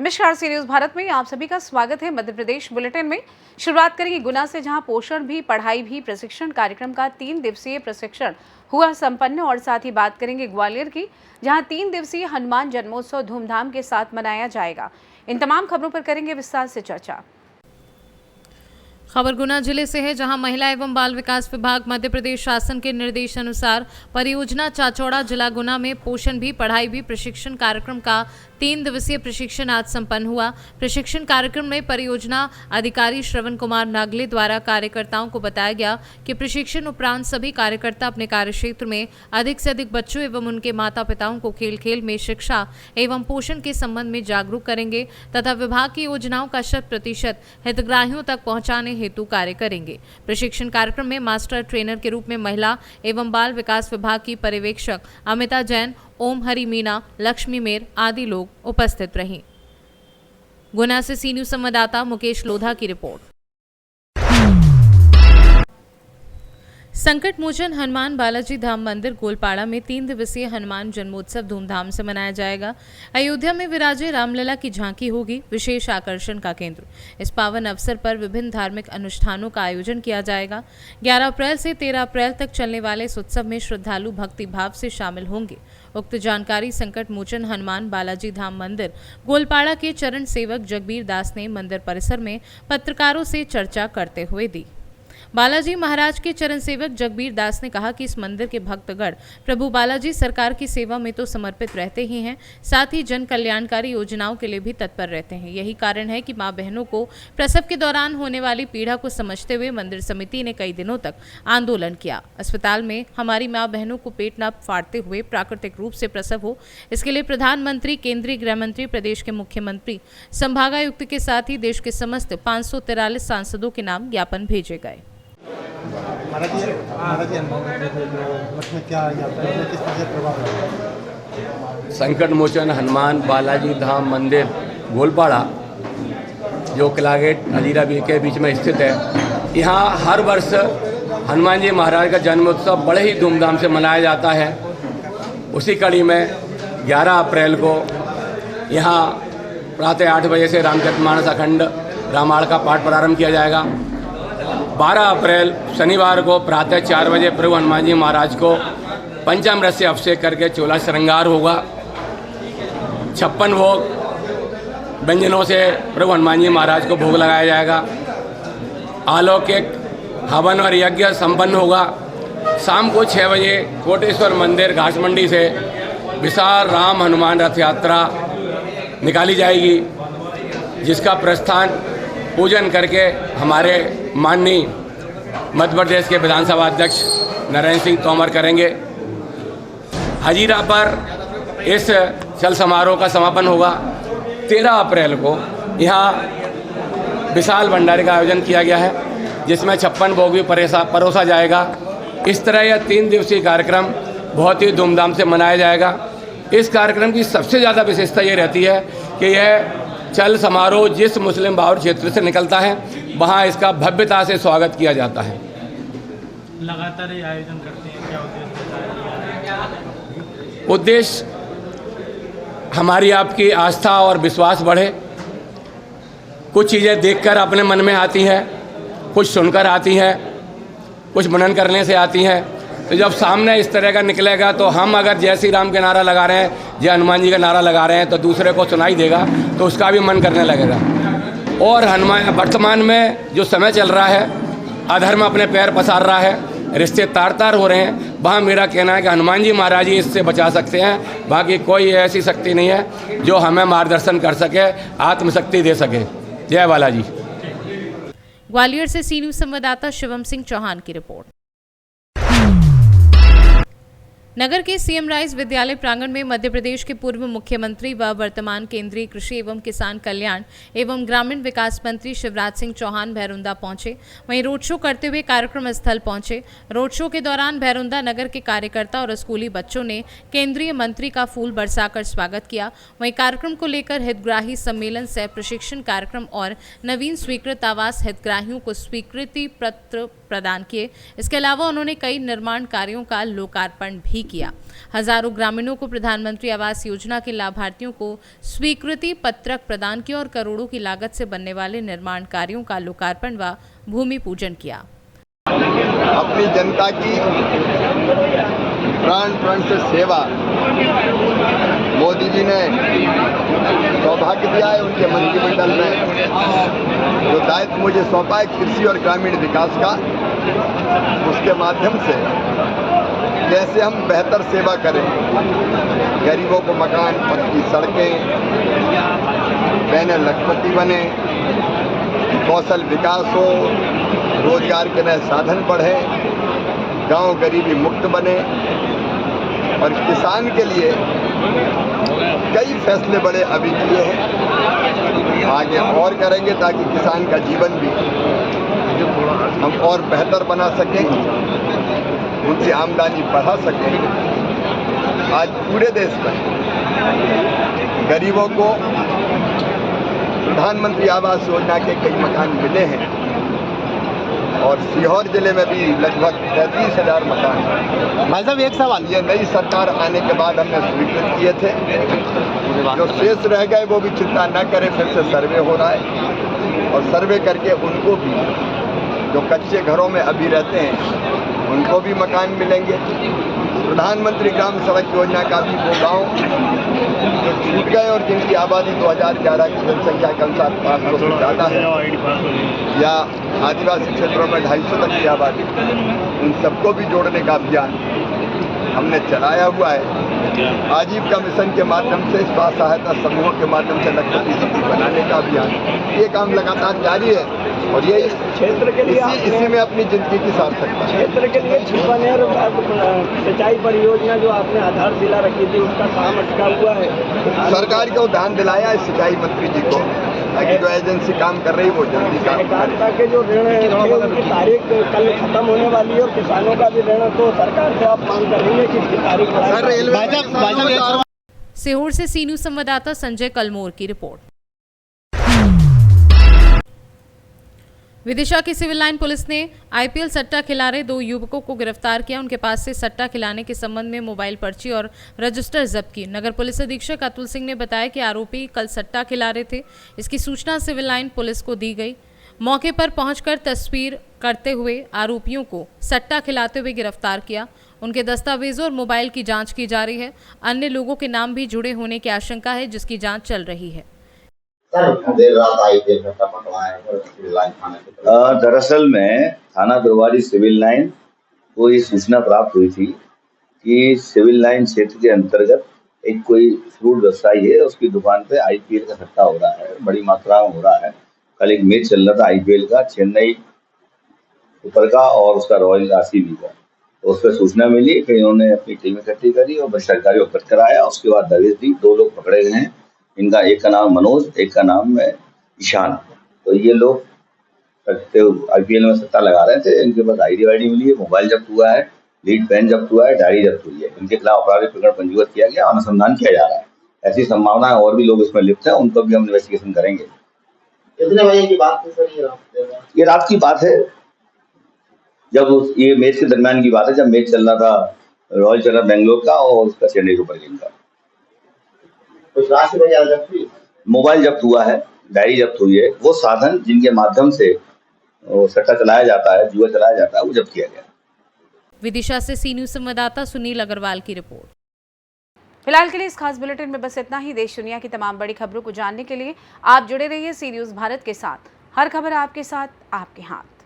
नमस्कार, सी न्यूज भारत में आप सभी का स्वागत है। मध्य प्रदेश बुलेटिन में शुरुआत करेंगे गुना से, जहां पोषण भी पढ़ाई भी प्रशिक्षण कार्यक्रम का 3 दिवसीय प्रशिक्षण हुआ संपन्न। और साथ ही बात करेंगे ग्वालियर की, जहां 3 दिवसीय हनुमान जन्मोत्सव धूमधाम के साथ मनाया जाएगा। इन तमाम खबरों पर करेंगे विस्तार से चर्चा। खबर गुना जिले से है, जहां महिला एवं बाल विकास विभाग मध्य प्रदेश शासन के निर्देशानुसार परियोजना चाचौड़ा जिला गुना में पोषण भी पढ़ाई भी प्रशिक्षण कार्यक्रम का 3 दिवसीय प्रशिक्षण आज संपन्न हुआ। प्रशिक्षण कार्यक्रम में परियोजना अधिकारी श्रवण कुमार नागले द्वारा कार्यकर्ताओं को बताया गया कि प्रशिक्षण उपरांत सभी कार्यकर्ता अपने कार्यक्षेत्र में अधिक से अधिक बच्चों एवं उनके माता पिताओं को खेल खेल में शिक्षा एवं पोषण के संबंध में जागरूक करेंगे तथा विभाग की योजनाओं का 100% हितग्राहियों तक पहुंचाने हेतु कार्य करेंगे। प्रशिक्षण कार्यक्रम में मास्टर ट्रेनर के रूप में महिला एवं बाल विकास विभाग की पर्यवेक्षक अमिता जैन, ओम हरि मीना, लक्ष्मी मेर आदि लोग उपस्थित रहीं। गुना से सी न्यूज संवाददाता मुकेश लोधा की रिपोर्ट। संकट मोचन हनुमान बालाजी धाम मंदिर गोलपाड़ा में 3 दिवसीय हनुमान जन्मोत्सव धूमधाम से मनाया जाएगा। अयोध्या में विराजे रामलला की झांकी होगी विशेष आकर्षण का केंद्र। इस पावन अवसर पर विभिन्न धार्मिक अनुष्ठानों का आयोजन किया जाएगा। 11 अप्रैल से 13 अप्रैल तक चलने वाले इस उत्सव में श्रद्धालु भक्ति भाव से शामिल होंगे। उक्त जानकारी संकट मोचन हनुमान बालाजी धाम मंदिर गोलपाड़ा के चरण सेवक जगबीर दास ने मंदिर परिसर में पत्रकारों से चर्चा करते हुए दी। बालाजी महाराज के चरण सेवक जगबीर दास ने कहा कि इस मंदिर के भक्तगण प्रभु बालाजी सरकार की सेवा में तो समर्पित रहते ही हैं, साथ ही जन कल्याणकारी योजनाओं के लिए भी तत्पर रहते हैं। यही कारण है कि मां बहनों को प्रसव के दौरान होने वाली पीड़ा को समझते हुए मंदिर समिति ने कई दिनों तक आंदोलन किया। अस्पताल में हमारी मां बहनों को पेट न फाड़ते हुए प्राकृतिक रूप से प्रसव हो, इसके लिए प्रधानमंत्री, केंद्रीय गृह मंत्री, प्रदेश के मुख्यमंत्री, संभागायुक्त के साथ ही देश के समस्त 543 सांसदों के नाम ज्ञापन भेजे गए। संकट मोचन हनुमान बालाजी धाम मंदिर गोलपाड़ा, जो किला गेट हजीरा के बीच में स्थित है, यहाँ हर वर्ष हनुमान जी महाराज का जन्मोत्सव बड़े ही धूमधाम से मनाया जाता है। उसी कड़ी में 11 अप्रैल को यहाँ प्रातः 8 बजे से रामचरितमानस अखंड रामायण का पाठ प्रारंभ किया जाएगा। 12 अप्रैल शनिवार को प्रातः 4 बजे प्रभु हनुमान जी महाराज को पंचामृत से अभिषेक करके चोला श्रृंगार होगा। 56 भोग व्यंजनों से प्रभु हनुमान जी महाराज को भोग लगाया जाएगा। अलौकिक हवन और यज्ञ संपन्न होगा। शाम को 6 बजे कोटेश्वर मंदिर घास मंडी से विशाल राम हनुमान रथ यात्रा निकाली जाएगी, जिसका प्रस्थान पूजन करके हमारे माननीय मध्य प्रदेश के विधानसभा अध्यक्ष नरेंद्र सिंह तोमर करेंगे। हजीरा पर इस चल समारोह का समापन होगा। 13 अप्रैल को यहाँ विशाल भंडारे का आयोजन किया गया है, जिसमें 56 भोग भी परोसा जाएगा। इस तरह यह 3 दिवसीय कार्यक्रम बहुत ही धूमधाम से मनाया जाएगा। इस कार्यक्रम की सबसे ज़्यादा विशेषता ये रहती है कि यह चल समारोह जिस मुस्लिम बाहुल क्षेत्र से निकलता है, वहाँ इसका भव्यता से स्वागत किया जाता है। लगातार ये आयोजन करते हैं, क्या उद्देश्य? उद्देश्य हमारी आपकी आस्था और विश्वास बढ़े। कुछ चीज़ें देखकर अपने मन में आती हैं, कुछ सुनकर आती हैं, कुछ मनन करने से आती हैं। तो जब सामने इस तरह का निकलेगा, तो हम अगर जय श्री राम के नारा लगा रहे हैं, जय हनुमान जी का नारा लगा रहे हैं, तो दूसरे को सुनाई देगा, तो उसका भी मन करने लगेगा। और हनुमान वर्तमान में जो समय चल रहा है, अधर्म अपने पैर पसार रहा है, रिश्ते तार तार हो रहे हैं, वहाँ मेरा कहना है कि हनुमान जी महाराज ही इससे बचा सकते हैं। बाकी कोई ऐसी शक्ति नहीं है जो हमें मार्गदर्शन कर सके, आत्मशक्ति दे सके। जय बालाजी। ग्वालियर से सी न्यूज संवाददाता शिवम सिंह चौहान की रिपोर्ट। नगर के सीएम राइस विद्यालय प्रांगण में मध्य प्रदेश के पूर्व मुख्यमंत्री व वर्तमान केंद्रीय कृषि एवं किसान कल्याण एवं ग्रामीण विकास मंत्री शिवराज सिंह चौहान भैरुंदा पहुंचे। वहीं रोड शो करते हुए कार्यक्रम स्थल पहुंचे। रोड शो के दौरान भैरुंदा नगर के कार्यकर्ता और स्कूली बच्चों ने केंद्रीय मंत्री का फूल बरसाकर स्वागत किया। वहीं कार्यक्रम को लेकर हितग्राही सम्मेलन, सह प्रशिक्षण कार्यक्रम और नवीन स्वीकृत आवास हितग्राहियों को स्वीकृति पत्र प्रदान किए। इसके अलावा उन्होंने कई निर्माण कार्यों का लोकार्पण भी किया। हजारों ग्रामीणों को प्रधानमंत्री आवास योजना के लाभार्थियों को स्वीकृति पत्रक प्रदान किया और करोड़ों की लागत से बनने वाले निर्माण कार्यों का लोकार्पण व भूमि पूजन किया। अपनी जनता की प्राण से सेवा मोदी जी ने सौभाग्य दिया है। उनके मंत्रिमंडल में जो दायित्व मुझे सौंपा है कृषि और ग्रामीण विकास का, उसके माध्यम से कैसे हम बेहतर सेवा करें, गरीबों को मकान, पक्की सड़कें, बहनें लखपति बने, कौशल विकास हो, रोजगार के नए साधन बढ़े, गांव गरीबी मुक्त बने और किसान के लिए कई फैसले बड़े अभी किए हैं, आगे और करेंगे ताकि किसान का जीवन भी हम और बेहतर बना सकें, उनकी आमदनी बढ़ा सकें। आज पूरे देश में गरीबों को प्रधानमंत्री आवास योजना के कई मकान मिले हैं और सीहोर जिले में भी लगभग 33,000 मकान। भाई साहब एक सवाल, ये नई सरकार आने के बाद हमने स्वीकृत किए थे, जो शेष रह गए वो भी चिंता न करें, फिर से सर्वे हो रहा है और सर्वे करके उनको भी, जो कच्चे घरों में अभी रहते हैं उनको भी मकान मिलेंगे। प्रधानमंत्री ग्राम सड़क योजना का भी वो गाँव जो छूट गए और जिनकी आबादी 2011 की जनसंख्या के अनुसार 500 से ज़्यादा है या आदिवासी क्षेत्रों में 250 तक की आबादी, उन सबको भी जोड़ने का अभियान हमने चलाया हुआ है। आजीविका मिशन के माध्यम से स्व सहायता समूहों के माध्यम से लखपति सिटी बनाने का अभियान, ये काम लगातार जारी है और ये इस क्षेत्र के लिए इसी में अपनी जिंदगी की सार्थकता है। क्षेत्र के लिए छिपानेर सिंचाई परियोजना जो आपने आधारशिला रखी थी उसका काम अटका हुआ है। सरकार को ध्यान दिलाया है सिंचाई मंत्री जी को, ताकि जो एजेंसी काम कर रही है वो जल्दी काम सहकारिता के जो ऋण थे उनकी तारीख कल खत्म होने वाली है और किसानों का भी ऋण, तो सरकार से आप मांग करेंगे कि इसकी तारीख बढ़ाई। सीहोर से सी न्यूज संवाददाता संजय कलमोर की रिपोर्ट। विदिशा की सिविल लाइन पुलिस ने आईपीएल सट्टा खिला रहे 2 युवकों को गिरफ्तार किया। उनके पास से सट्टा खिलाने के संबंध में मोबाइल पर्ची और रजिस्टर जब्त की। नगर पुलिस अधीक्षक अतुल सिंह ने बताया कि आरोपी कल सट्टा खिला रहे थे। इसकी सूचना सिविल लाइन पुलिस को दी गई। मौके पर पहुंचकर तस्वीर करते हुए आरोपियों को सट्टा खिलाते हुए गिरफ्तार किया। उनके दस्तावेजों और मोबाइल की जांच की जा रही है। अन्य लोगों के नाम भी जुड़े होने की आशंका है, जिसकी जांच चल रही है। दरअसल में थाना दरबारी सिविल लाइन को ये सूचना प्राप्त हुई थी कि सिविल लाइन क्षेत्र के अंतर्गत एक कोई फ्रूट व्यवसायी है, उसकी दुकान पे आईपीएल का सट्टा हो रहा है, बड़ी मात्रा में हो रहा है। कल एक मैच चल रहा था आईपीएल का, चेन्नई सुपर का और उसका रॉयल आरसीबी का। तो उस पर सूचना मिली, फिर इन्होंने अपनी टीम इकट्ठी करी और वरिष्ठ अधिकारियों को अवगत कराया। उसके बाद दबिश दी। 2 लोग पकड़े गए हैं। इनका एक का नाम मनोज, एक का नाम है ईशान। तो ये लोग आईपीएल में सट्टा लगा रहे थे। इनके पास आईडी वाईडी मिली है, मोबाइल जब्त हुआ है, लीड पेन जब्त हुआ है, डायरी जब्त हुई है। इनके खिलाफ आपराधिक प्रकरण पंजीबद्ध किया गया, अनुसंधान किया जा रहा है। ऐसी संभावना है और भी लोग इसमें लिप्त हैं, उनको भी हम इन्वेस्टिगेशन करेंगे। कितने बजे की बात है सर? ये रात की बात है, जब ये मैच के दरमियान की बात है, जब मैच चल रहा था रॉयल चल रहा बेंगलोर का और उसका चेन्नई सुपर किंग का। कुछ राशि जब्त हुई, मोबाइल जब्त हुआ है, डायरी जब्त हुई है। वो साधन जिनके माध्यम से सट्टा चलाया जाता है, जुआ चलाया जाता है, वो जब्त किया गया। विदिशा से सी न्यूज संवाददाता सुनील अग्रवाल की रिपोर्ट। फिलहाल के लिए इस खास बुलेटिन में बस इतना ही। देश दुनिया की तमाम बड़ी खबरों को जानने के लिए आप जुड़े रहिए सी न्यूज भारत के साथ। हर खबर आपके साथ, आपके हाथ।